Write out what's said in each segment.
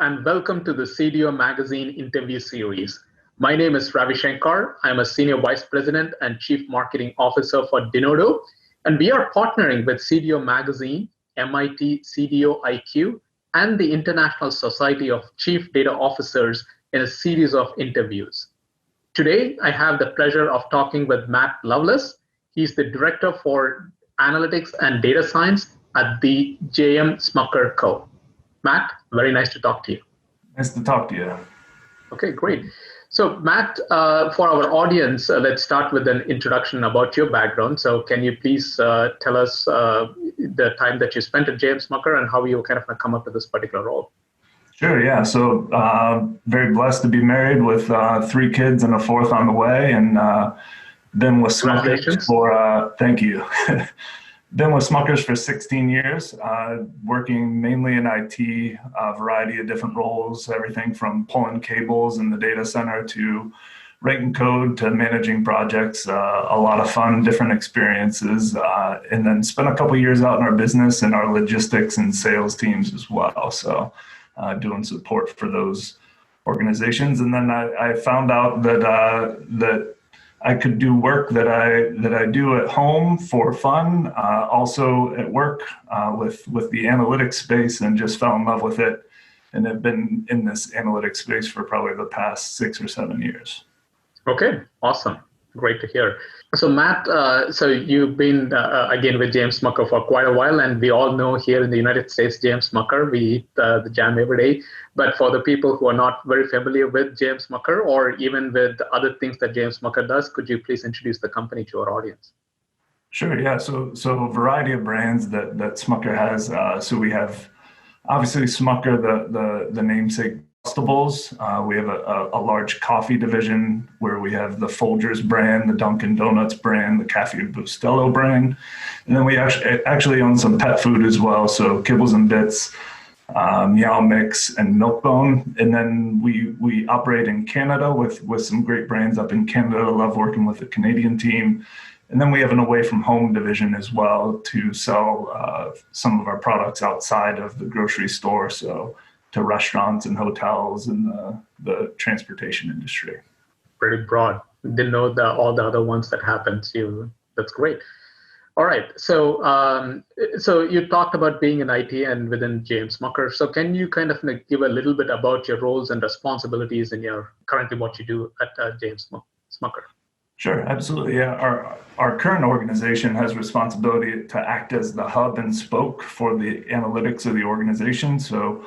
and welcome to the CDO Magazine interview series. My name is Ravi Shankar. I'm a Senior Vice President and Chief Marketing Officer for Denodo, and we are partnering with CDO Magazine, MIT CDO IQ, and the International Society of Chief Data Officers in a series of interviews. Today, I have the pleasure of talking with Matt Loveless. He's the Director for Analytics and Data Science at the J.M. Smucker Co. Matt, very nice to talk to you. Nice to talk to you. Okay, great. So Matt, for our audience, let's start with an introduction about your background. So can you please tell us the time that you spent at J.M. Smucker and how you kind of come up with this particular role? Sure, yeah. So very blessed to be married with 3 kids and a 4th on the way, and been with Smuckers for, thank you. Been with Smuckers for 16 years, working mainly in IT, a variety of different roles, everything from pulling cables in the data center to writing code to managing projects, a lot of fun, different experiences, and then spent a couple of years out in our business and our logistics and sales teams as well. So doing support for those organizations. And then I found out that I could do work that I do at home for fun, also at work with the analytics space, and just fell in love with it, and have been in this analytics space for probably the past 6 or 7 years. Okay, awesome. Great to hear. So Matt, so you've been, again, with J.M. Smucker for quite a while, and we all know here in the United States, J.M. Smucker, we eat the jam every day. But for the people who are not very familiar with J.M. Smucker, or even with other things that J.M. Smucker does, could you please introduce the company to our audience? Sure, yeah. So a variety of brands that Smucker has. So we have, obviously, Smucker, the namesake Combustibles. We have a large coffee division where we have the Folgers brand, the Dunkin' Donuts brand, the Cafe Bustelo brand. And then we actually own some pet food as well. So Kibbles and Bits, Meow Mix, and Milkbone. And then we operate in Canada with some great brands up in Canada. I love working with the Canadian team. And then we have an away from home division as well to sell some of our products outside of the grocery store. So to restaurants and hotels and the transportation industry. Pretty broad. Didn't know all the other ones that happened to you. That's great. All right. So so you talked about being in IT and within J.M. Smucker. So can you kind of give a little bit about your roles and responsibilities in your currently what you do at J.M. Smucker? Sure, absolutely. Yeah, our current organization has responsibility to act as the hub and spoke for the analytics of the organization. So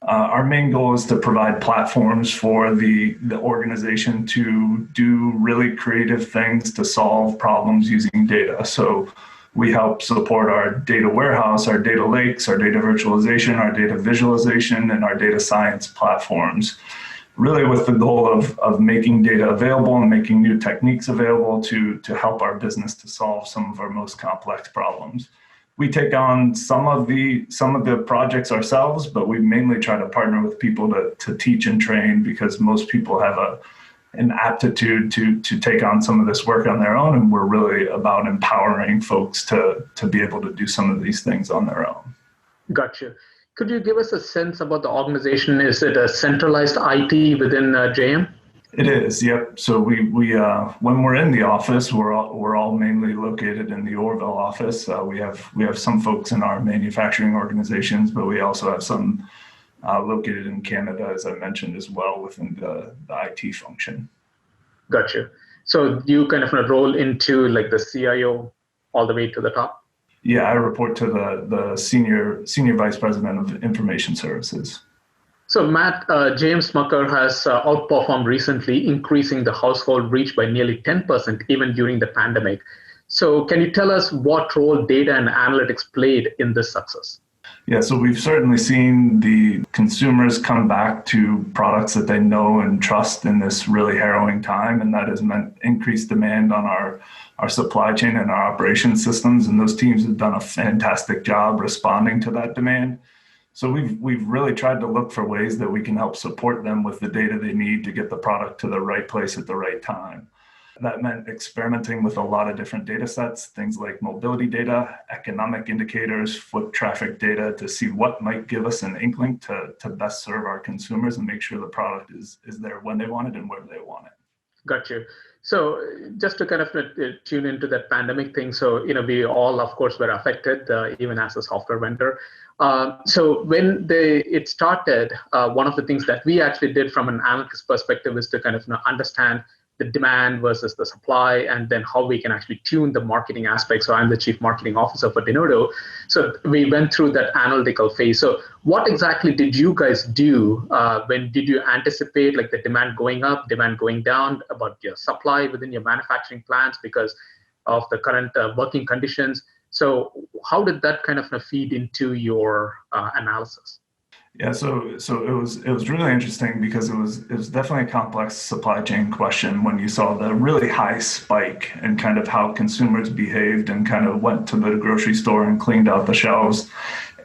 our main goal is to provide platforms for the organization to do really creative things to solve problems using data. So we help support our data warehouse, our data lakes, our data virtualization, our data visualization, and our data science platforms, really with the goal of making data available and making new techniques available to help our business to solve some of our most complex problems. We take on some of the projects ourselves, but we mainly try to partner with people to teach and train, because most people have an aptitude to take on some of this work on their own, and we're really about empowering folks to be able to do some of these things on their own. Gotcha. Could you give us a sense about the organization? Is it a centralized IT within JM? It is, yep. So we when we're in the office, we're all mainly located in the Orville office. We have some folks in our manufacturing organizations, but we also have some located in Canada, as I mentioned, as well within the IT function. Gotcha. So you kind of roll into like the CIO all the way to the top? Yeah, I report to the senior vice president of information services. So Matt, J.M. Smucker has outperformed recently, increasing the household reach by nearly 10% even during the pandemic. So can you tell us what role data and analytics played in this success? Yeah, so we've certainly seen the consumers come back to products that they know and trust in this really harrowing time, and that has meant increased demand on our supply chain and our operations systems, and those teams have done a fantastic job responding to that demand. So we've really tried to look for ways that we can help support them with the data they need to get the product to the right place at the right time. That meant experimenting with a lot of different data sets, things like mobility data, economic indicators, foot traffic data, to see what might give us an inkling to best serve our consumers and make sure the product is there when they want it and where they want it. Got you. So just to kind of tune into that pandemic thing, so we all, of course, were affected, even as a software vendor. So when it started, one of the things that we actually did from an analytics perspective is to kind of understand the demand versus the supply, and then how we can actually tune the marketing aspect. So I'm the chief marketing officer for Denodo. So we went through that analytical phase. So what exactly did you guys do? When did you anticipate like the demand going up, demand going down, about your supply within your manufacturing plants because of the current working conditions? So how did that kind of feed into your analysis? Yeah, so it was really interesting because it was definitely a complex supply chain question when you saw the really high spike and kind of how consumers behaved and kind of went to the grocery store and cleaned out the shelves.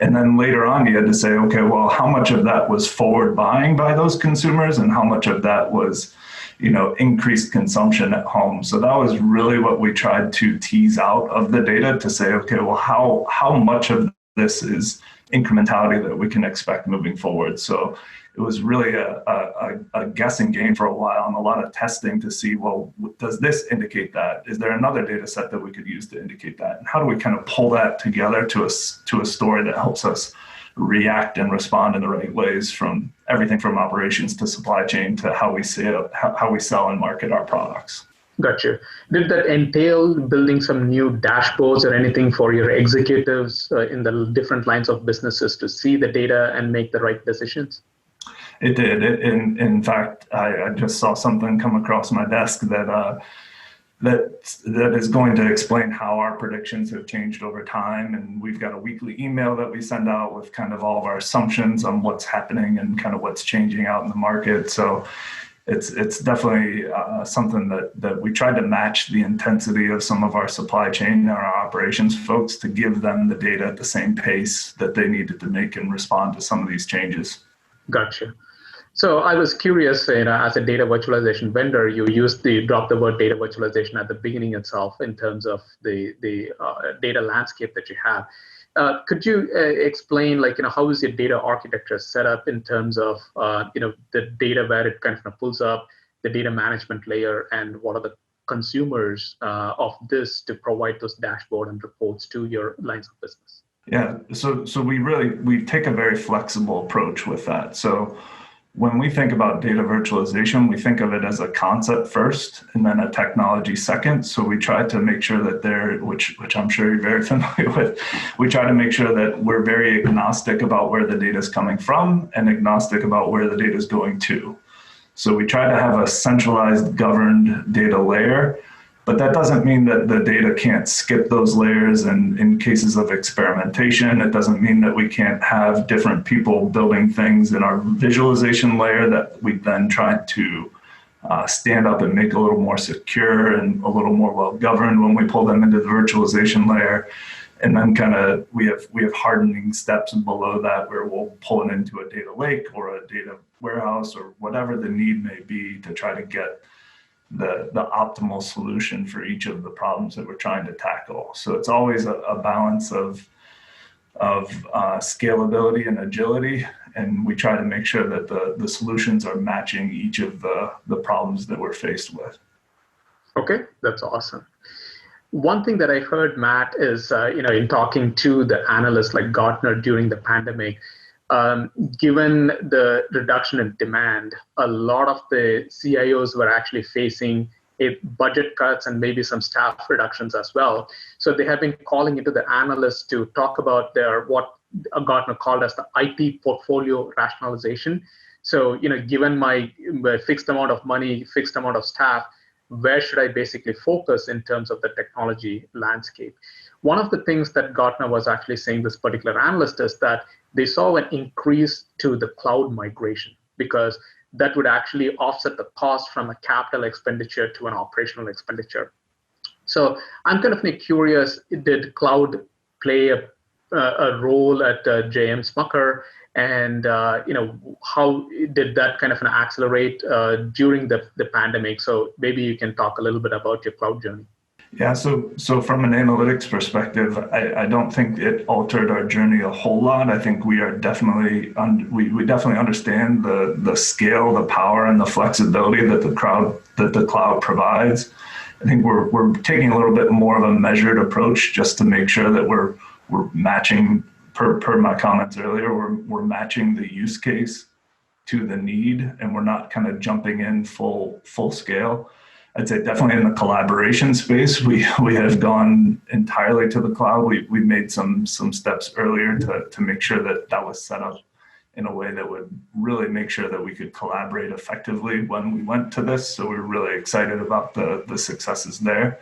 And then later on, you had to say, okay, well, how much of that was forward buying by those consumers and how much of that was, increased consumption at home? So that was really what we tried to tease out of the data to say, okay, well, how much of this is incrementality that we can expect moving forward. So it was really a guessing game for a while and a lot of testing to see, well, does this indicate that? Is there another data set that we could use to indicate that? And how do we kind of pull that together to a story that helps us react and respond in the right ways, from everything from operations to supply chain to how we sell and market our products? Gotcha. Did that entail building some new dashboards or anything for your executives in the different lines of businesses to see the data and make the right decisions? It did. In fact, I just saw something come across my desk that is going to explain how our predictions have changed over time. And we've got a weekly email that we send out with kind of all of our assumptions on what's happening and kind of what's changing out in the market. So it's definitely something that we tried to match the intensity of some of our supply chain and our operations folks to give them the data at the same pace that they needed to make and respond to some of these changes. Gotcha. So I was curious, as a data virtualization vendor, you drop the word data virtualization at the beginning itself in terms of the data landscape that you have. Could you explain, how is your data architecture set up in terms of, the data where it kind of pulls up, the data management layer, and what are the consumers of this to provide those dashboard and reports to your lines of business? Yeah, so we take a very flexible approach with that. So when we think about data virtualization, we think of it as a concept first and then a technology second. So we try to make sure that which I'm sure you're very familiar with, we try to make sure that we're very agnostic about where the data is coming from and agnostic about where the data is going to. So we try to have a centralized governed data layer, but that doesn't mean that the data can't skip those layers. And in cases of experimentation, it doesn't mean that we can't have different people building things in our visualization layer that we then try to stand up and make a little more secure and a little more well-governed when we pull them into the virtualization layer. And then kind of we have hardening steps below that where we'll pull it into a data lake or a data warehouse or whatever the need may be to try to get the optimal solution for each of the problems that we're trying to tackle. So it's always a balance of scalability and agility, and we try to make sure that the solutions are matching each of the problems that we're faced with. Okay, that's awesome. One thing that I heard, Matt, is in talking to the analysts like Gartner during the pandemic, given the reduction in demand, a lot of the CIOs were actually facing budget cuts and maybe some staff reductions as well. So they have been calling into the analysts to talk about what Gartner called as the IT portfolio rationalization. So, given my fixed amount of money, fixed amount of staff, where should I basically focus in terms of the technology landscape? One of the things that Gartner was actually saying, this particular analyst, is that they saw an increase to the cloud migration because that would actually offset the cost from a capital expenditure to an operational expenditure. So I'm kind of curious, did cloud play a a role at JM Smucker, and how did that kind of accelerate during the pandemic? So maybe you can talk a little bit about your cloud journey. Yeah, so from an analytics perspective, I don't think it altered our journey a whole lot. I think we are definitely we definitely understand the scale, the power, and the flexibility that the cloud provides. I think we're taking a little bit more of a measured approach just to make sure that we're matching, per my comments earlier, we're matching the use case to the need, and we're not kind of jumping in full scale. I'd say definitely in the collaboration space, we have gone entirely to the cloud. We made some steps earlier to make sure that was set up in a way that would really make sure that we could collaborate effectively when we went to this. So we're really excited about the successes there.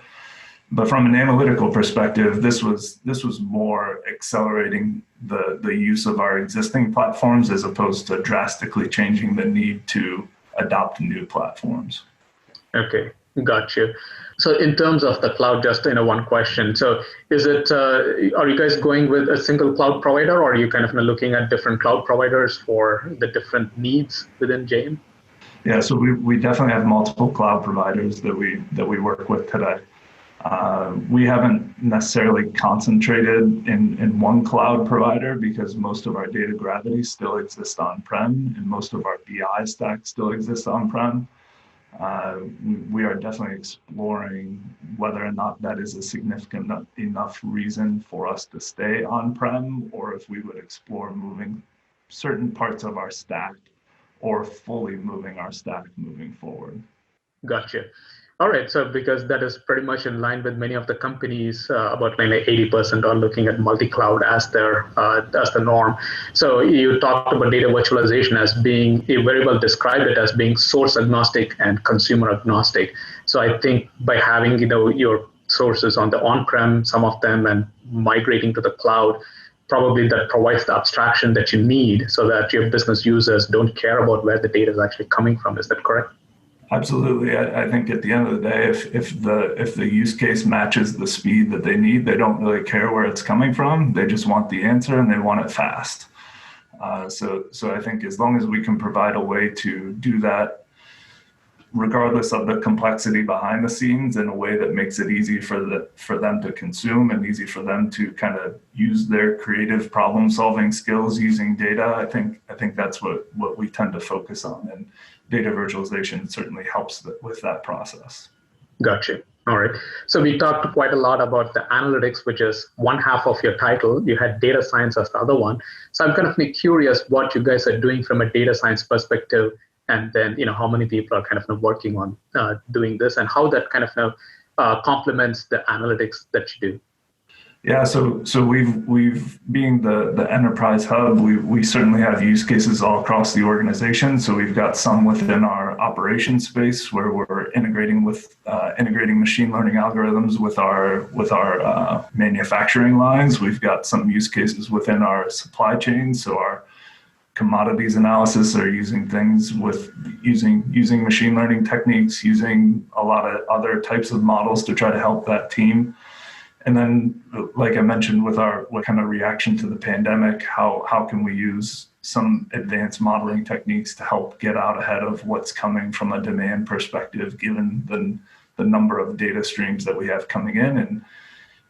But from an analytical perspective, this was more accelerating the use of our existing platforms as opposed to drastically changing the need to adopt new platforms. Okay, got you. So in terms of the cloud, just one question. So is it, are you guys going with a single cloud provider, or are you kind of looking at different cloud providers for the different needs within JM? Yeah, so we definitely have multiple cloud providers that we work with today. We haven't necessarily concentrated in one cloud provider because most of our data gravity still exists on-prem and most of our BI stack still exists on-prem. We are definitely exploring whether or not that is a significant enough reason for us to stay on-prem, or if we would explore moving certain parts of our stack or fully moving our stack moving forward. Gotcha. All right. So because that is pretty much in line with many of the companies, about 80% are looking at multi-cloud as the norm. So you talked about data virtualization as being, you very well described it as being source agnostic and consumer agnostic. So I think by having your sources on the on-prem, some of them, and migrating to the cloud, probably that provides the abstraction that you need so that your business users don't care about where the data is actually coming from. Is that correct? Absolutely. I think at the end of the day, if the use case matches the speed that they need, they don't really care where it's coming from. They just want the answer and they want it fast. So I think as long as we can provide a way to do that, regardless of the complexity behind the scenes, in a way that makes it easy for them to consume and easy for them to kind of use their creative problem solving skills using data, I think that's what we tend to focus on. And data virtualization certainly helps with that process. Gotcha. All right. So we talked quite a lot about the analytics, which is one half of your title. You had data science as the other one. So I'm kind of curious what you guys are doing from a data science perspective, and then how many people are kind of working on doing this, and how that kind of complements the analytics that you do. Yeah, so we've being the enterprise hub, we certainly have use cases all across the organization. So we've got some within our operations space where we're integrating machine learning algorithms with our manufacturing lines. We've got some use cases within our supply chain. So our commodities analysis are using things with using machine learning techniques, using a lot of other types of models to try to help that team. And then, like I mentioned, what kind of reaction to the pandemic, how can we use some advanced modeling techniques to help get out ahead of what's coming from a demand perspective, given the number of data streams that we have coming in, and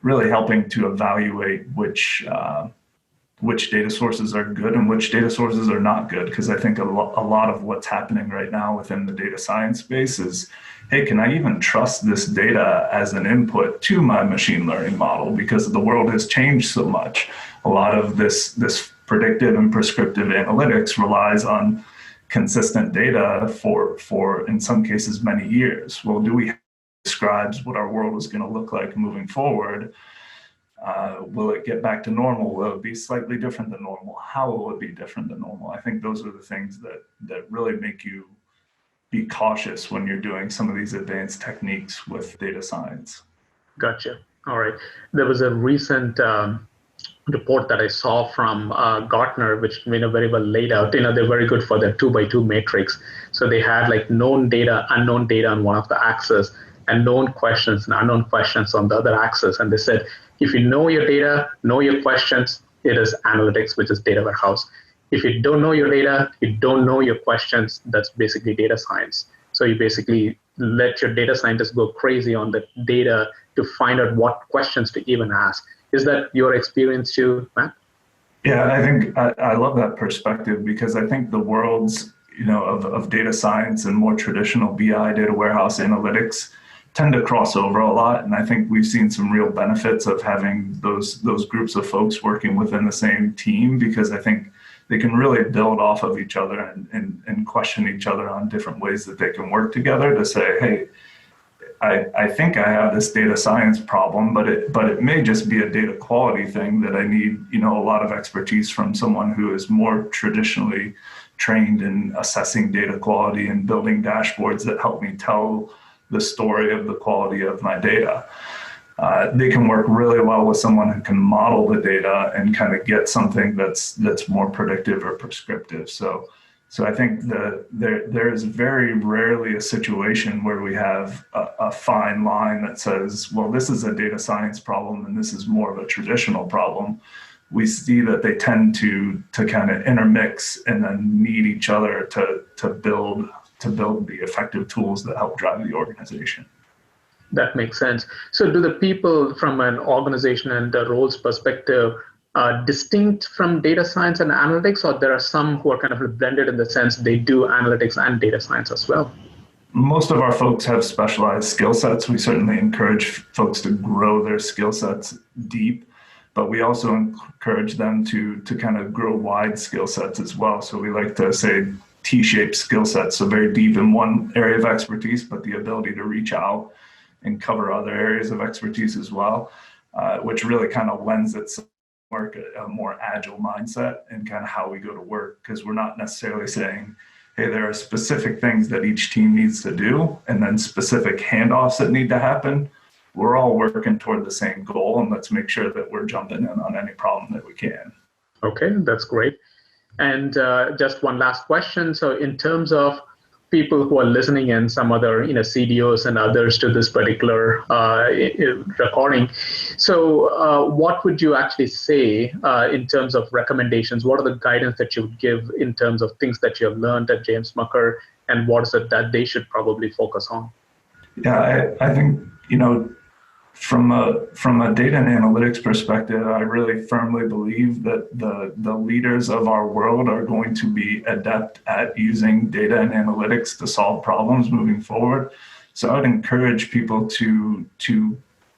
really helping to evaluate which data sources are good and which data sources are not good. Because I think a lot of what's happening right now within the data science space is, hey, can I even trust this data as an input to my machine learning model? Because the world has changed so much. A lot of this predictive and prescriptive analytics relies on consistent data for in some cases many years. Well, do we have describes what our world is going to look like moving forward? Will it get back to normal? Will it be slightly different than normal? How will it be different than normal? I think those are the things that really make you be cautious when you're doing some of these advanced techniques with data science. Gotcha. All right. There was a recent report that I saw from Gartner, which very well laid out. They're very good for their 2x2 matrix. So they had like known data, unknown data on one of the axes, and known questions and unknown questions on the other axis. And they said, if you know your data, know your questions, it is analytics, which is data warehouse. If you don't know your data, you don't know your questions, that's basically data science. So you basically let your data scientists go crazy on the data to find out what questions to even ask. Is that your experience too, Matt? Yeah, I think I love that perspective because I think the worlds, of data science and more traditional BI data warehouse analytics tend to cross over a lot. And I think we've seen some real benefits of having those groups of folks working within the same team, because I think they can really build off of each other and question each other on different ways that they can work together to say, hey, I think I have this data science problem, but it may just be a data quality thing that I need, a lot of expertise from someone who is more traditionally trained in assessing data quality and building dashboards that help me tell the story of the quality of my data. They can work really well with someone who can model the data and kind of get something that's more predictive or prescriptive. So I think there is very rarely a situation where we have a fine line that says, well, this is a data science problem and this is more of a traditional problem. We see that they tend to kind of intermix and then need each other to build the effective tools that help drive the organization. That makes sense. So do the people from an organization and the roles perspective distinct from data science and analytics, or there are some who are kind of blended in the sense they do analytics and data science as well? Most of our folks have specialized skill sets. We certainly encourage folks to grow their skill sets deep, but we also encourage them to kind of grow wide skill sets as well. So we like to say T-shaped skill sets, so very deep in one area of expertise, but the ability to reach out and cover other areas of expertise as well, which really kind of lends itself work a more agile mindset and kind of how we go to work, because we're not necessarily saying, hey, there are specific things that each team needs to do and then specific handoffs that need to happen. We're all working toward the same goal, and let's make sure that we're jumping in on any problem that we can. Okay, that's great. And just one last question. So in terms of people who are listening in, some other CDOs and others to this particular recording. So what would you actually say in terms of recommendations? What are the guidance that you would give in terms of things that you have learned at James Smucker, and what is it that they should probably focus on? Yeah, I think, from a data and analytics perspective, I really firmly believe that the leaders of our world are going to be adept at using data and analytics to solve problems moving forward. So I would encourage people to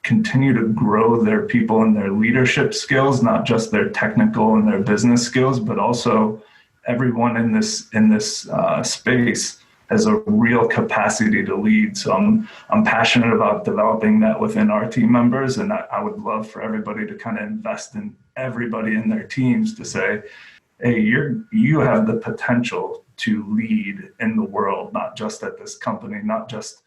continue to grow their people and their leadership skills, not just their technical and their business skills, but also everyone in this space has a real capacity to lead. So I'm passionate about developing that within our team members. And I would love for everybody to kind of invest in everybody in their teams to say, hey, you have the potential to lead in the world, not just at this company, not just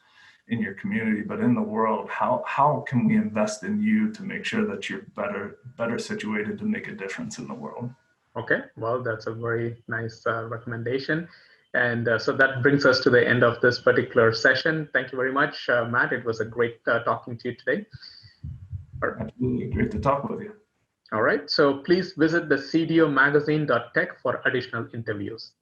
in your community, but in the world. How can we invest in you to make sure that you're better situated to make a difference in the world? Okay, well, that's a very nice recommendation. And so that brings us to the end of this particular session. Thank you very much, Matt. It was a great talking to you today. Absolutely, great to talk with you. All right, so please visit the cdomagazine.tech for additional interviews.